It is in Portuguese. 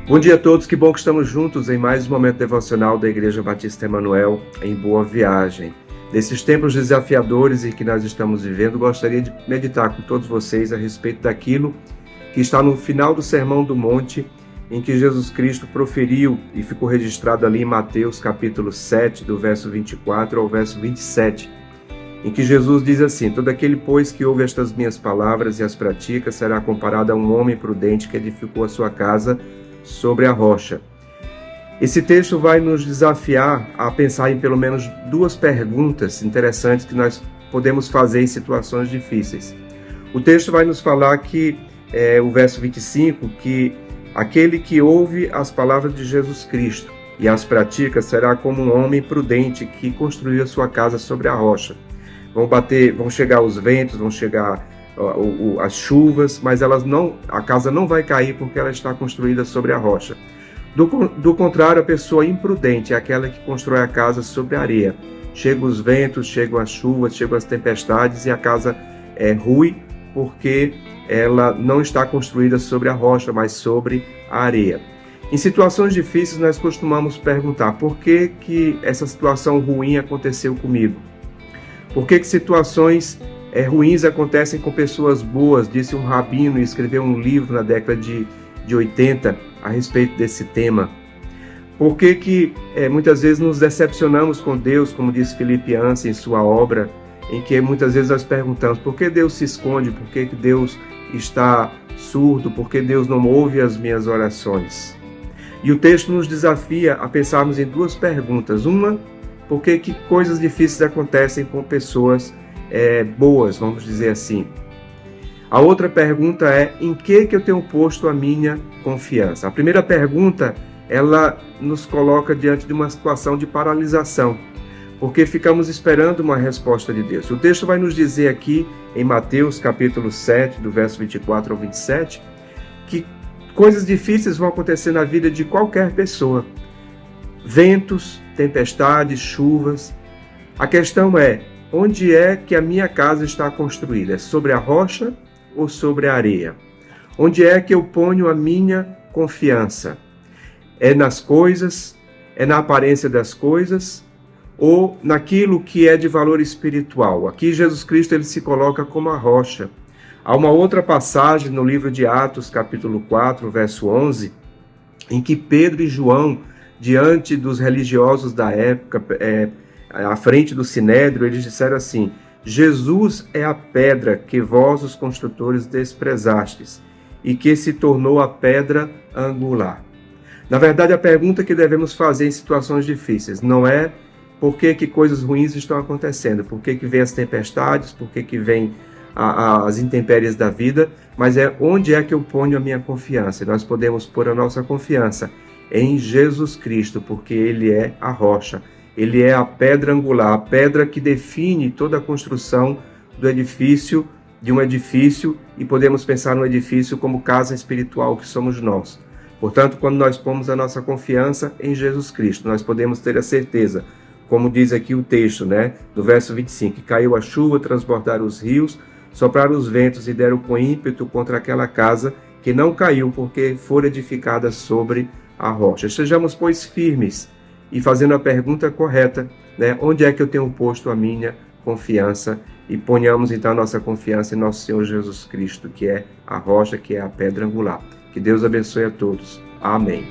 Bom dia a todos, que bom que estamos juntos em mais um momento devocional da Igreja Batista Emanuel em Boa Viagem. Nesses tempos desafiadores em que nós estamos vivendo, gostaria de meditar com todos vocês a respeito daquilo que está no final do Sermão do Monte, em que Jesus Cristo proferiu e ficou registrado ali em Mateus capítulo 7, do verso 24 ao verso 27, em que Jesus diz assim: todo aquele, pois, que ouve estas minhas palavras e as pratica, será comparado a um homem prudente que edificou a sua casa sobre a rocha. Esse texto vai nos desafiar a pensar em pelo menos duas perguntas interessantes que nós podemos fazer em situações difíceis. O texto vai nos falar que, o verso 25, que aquele que ouve as palavras de Jesus Cristo e as pratica será como um homem prudente que construiu a sua casa sobre a rocha. Vão chegar os ventos, vão chegar as chuvas, mas a casa não vai cair porque ela está construída sobre a rocha. Do contrário, a pessoa imprudente é aquela que constrói a casa sobre a areia. Chegam os ventos, chegam as chuvas, chegam as tempestades e a casa rui porque ela não está construída sobre a rocha, mas sobre a areia. Em situações difíceis, nós costumamos perguntar: por que essa situação ruim aconteceu comigo? Por que situações ruins acontecem com pessoas boas? Disse um rabino e escreveu um livro na década de 80 a respeito desse tema. Por que muitas vezes nos decepcionamos com Deus, como diz Filipe Yancey em sua obra, em que muitas vezes nós perguntamos: por que Deus se esconde? Por que Deus está surdo? Por que Deus não ouve as minhas orações? E o texto nos desafia a pensarmos em duas perguntas. Uma: por que coisas difíceis acontecem com pessoas boas, vamos dizer assim. A outra pergunta é: em que eu tenho posto a minha confiança? A primeira pergunta, ela nos coloca diante de uma situação de paralisação, porque ficamos esperando uma resposta de Deus. O texto vai nos dizer aqui, em Mateus capítulo 7, do verso 24 ao 27, que coisas difíceis vão acontecer na vida de qualquer pessoa. Ventos, tempestades, chuvas. A questão é: onde é que a minha casa está construída? É sobre a rocha ou sobre a areia? Onde é que eu ponho a minha confiança? É nas coisas? É na aparência das coisas? Ou naquilo que é de valor espiritual? Aqui Jesus Cristo ele se coloca como a rocha. Há uma outra passagem no livro de Atos, capítulo 4, verso 11, em que Pedro e João, diante dos religiosos da época, à frente do Sinédrio, eles disseram assim: Jesus é a pedra que vós, os construtores, desprezastes, e que se tornou a pedra angular. Na verdade, a pergunta que devemos fazer em situações difíceis não é por que coisas ruins estão acontecendo, por que vem as tempestades, por que vem as intempéries da vida, mas é onde é que eu ponho a minha confiança. E nós podemos pôr a nossa confiança em Jesus Cristo, porque Ele é a rocha. Ele é a pedra angular, a pedra que define toda a construção de um edifício, e podemos pensar no edifício como casa espiritual que somos nós. Portanto, quando nós pomos a nossa confiança em Jesus Cristo, nós podemos ter a certeza, como diz aqui o texto, do verso 25, que caiu a chuva, transbordaram os rios, sopraram os ventos e deram com ímpeto contra aquela casa que não caiu, porque fora edificada sobre a rocha. Sejamos, pois, firmes e fazendo a pergunta correta, onde é que eu tenho posto a minha confiança? E ponhamos então a nossa confiança em nosso Senhor Jesus Cristo, que é a rocha, que é a pedra angular. Que Deus abençoe a todos. Amém.